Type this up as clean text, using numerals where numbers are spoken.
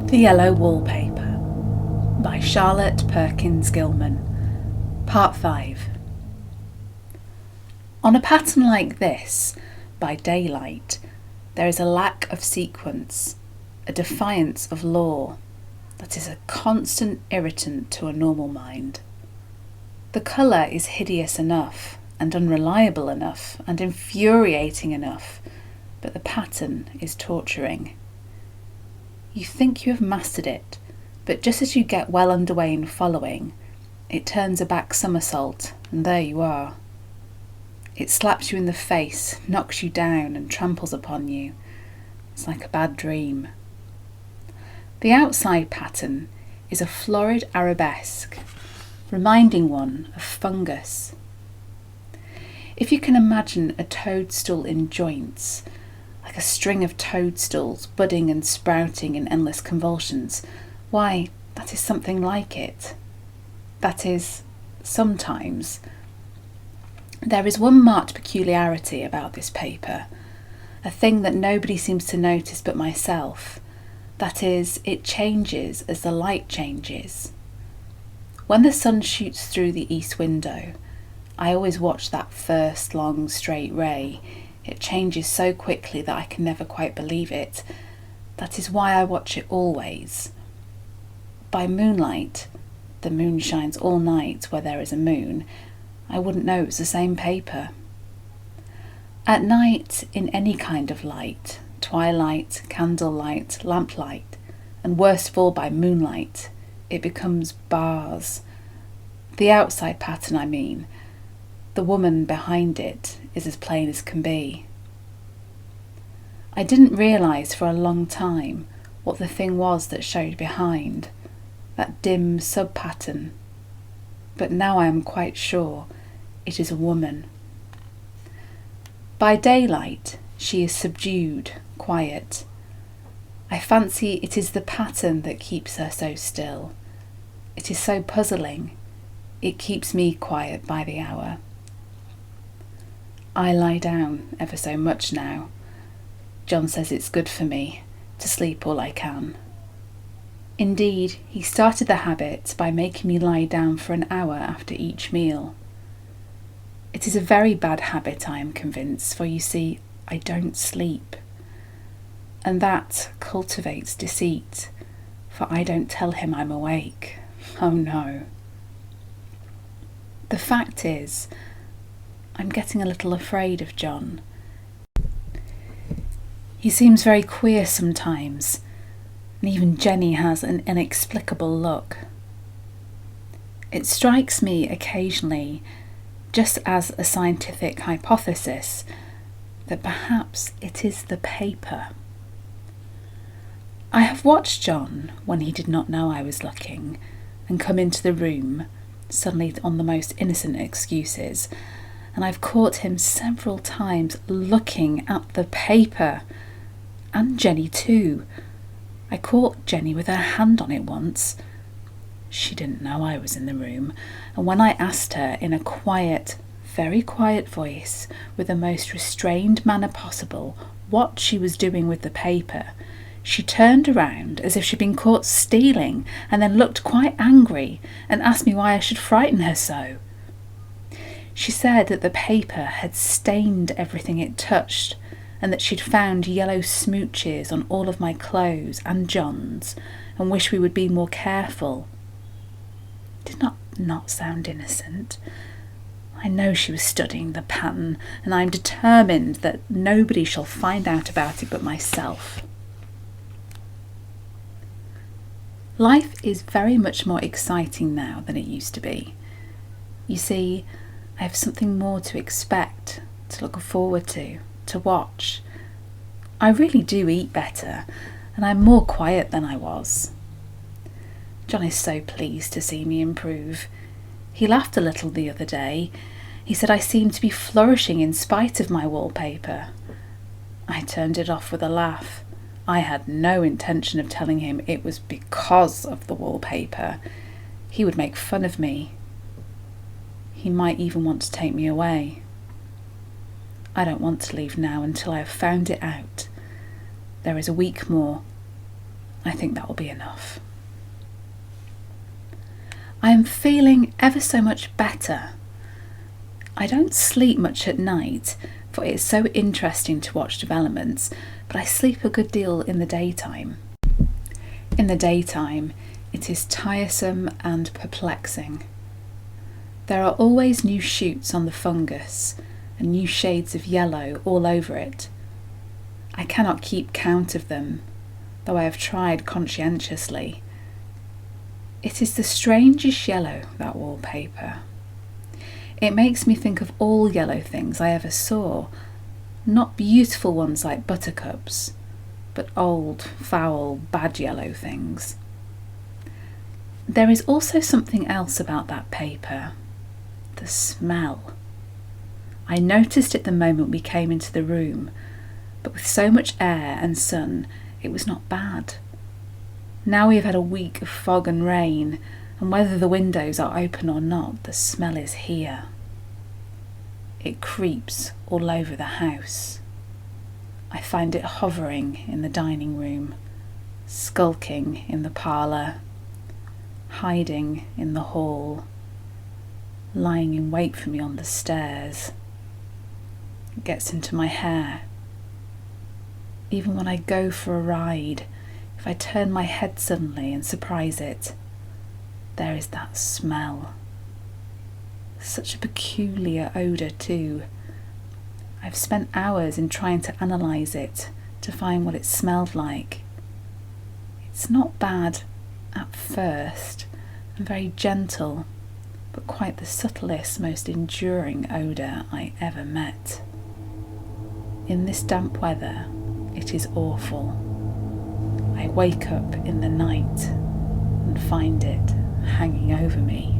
The Yellow Wallpaper by Charlotte Perkins Gilman. Part 5. On a pattern like this, by daylight, there is a lack of sequence, a defiance of law that is a constant irritant to a normal mind. The colour is hideous enough, and unreliable enough, and infuriating enough, but the pattern is torturing. You think you have mastered it, but just as you get well underway in following, it turns a back somersault, and there you are. It slaps you in the face, knocks you down, and tramples upon you. It's like a bad dream. The outside pattern is a florid arabesque, reminding one of fungus. If you can imagine a toadstool in joints, like a string of toadstools budding and sprouting in endless convulsions, why, that is something like it. That is, sometimes. There is one marked peculiarity about this paper, a thing that nobody seems to notice but myself. That is, it changes as the light changes. When the sun shoots through the east window, I always watch that first long straight ray. It changes so quickly that I can never quite believe it. That is why I watch it always. By moonlight, the moon shines all night where there is a moon, I wouldn't know it was the same paper. At night, in any kind of light, twilight, candlelight, lamplight, and worst of all by moonlight, it becomes bars. The outside pattern, I mean. The woman behind it is as plain as can be. I didn't realise for a long time what the thing was that showed behind, that dim sub-pattern, but now I am quite sure it is a woman. By daylight she is subdued, quiet. I fancy it is the pattern that keeps her so still. It is so puzzling. It keeps me quiet by the hour. I lie down ever so much now. John says it's good for me to sleep all I can. Indeed, he started the habit by making me lie down for an hour after each meal. It is a very bad habit, I am convinced, for you see, I don't sleep. And that cultivates deceit, for I don't tell him I'm awake. Oh no. The fact is, I'm getting a little afraid of John. He seems very queer sometimes, and even Jenny has an inexplicable look. It strikes me occasionally, just as a scientific hypothesis, that perhaps it is the paper. I have watched John when he did not know I was looking, and come into the room, suddenly on the most innocent excuses, and I've caught him several times looking at the paper. And Jenny too. I caught Jenny with her hand on it once. She didn't know I was in the room, and when I asked her in a quiet, very quiet voice, with the most restrained manner possible, what she was doing with the paper, she turned around as if she'd been caught stealing, and then looked quite angry and asked me why I should frighten her so. She said that the paper had stained everything it touched, and that she'd found yellow smooches on all of my clothes and John's, and wished we would be more careful. Did not sound innocent. I know she was studying the pattern, and I am determined that nobody shall find out about it but myself. Life is very much more exciting now than it used to be. You see, I have something more to expect, to look forward to watch. I really do eat better, and I'm more quiet than I was. John is so pleased to see me improve. He laughed a little the other day. He said I seemed to be flourishing in spite of my wallpaper. I turned it off with a laugh. I had no intention of telling him it was because of the wallpaper. He would make fun of me. He might even want to take me away. I don't want to leave now until I have found it out. There is a week more. I think that will be enough. I am feeling ever so much better. I don't sleep much at night, for it's so interesting to watch developments, but I sleep a good deal in the daytime. In the daytime, it is tiresome and perplexing. There are always new shoots on the fungus and new shades of yellow all over it. I cannot keep count of them, though I have tried conscientiously. It is the strangest yellow, that wallpaper. It makes me think of all yellow things I ever saw, not beautiful ones like buttercups, but old, foul, bad yellow things. There is also something else about that paper. The smell. I noticed it the moment we came into the room, but with so much air and sun, it was not bad. Now we have had a week of fog and rain, and whether the windows are open or not, the smell is here. It creeps all over the house. I find it hovering in the dining room, skulking in the parlour, hiding in the hall, lying in wait for me on the stairs. It gets into my hair. Even when I go for a ride, if I turn my head suddenly and surprise it, there is that smell. Such a peculiar odour too. I've spent hours in trying to analyse it, to find what it smelled like. It's not bad at first, and very gentle, but quite the subtlest, most enduring odour I ever met. In this damp weather, it is awful. I wake up in the night and find it hanging over me.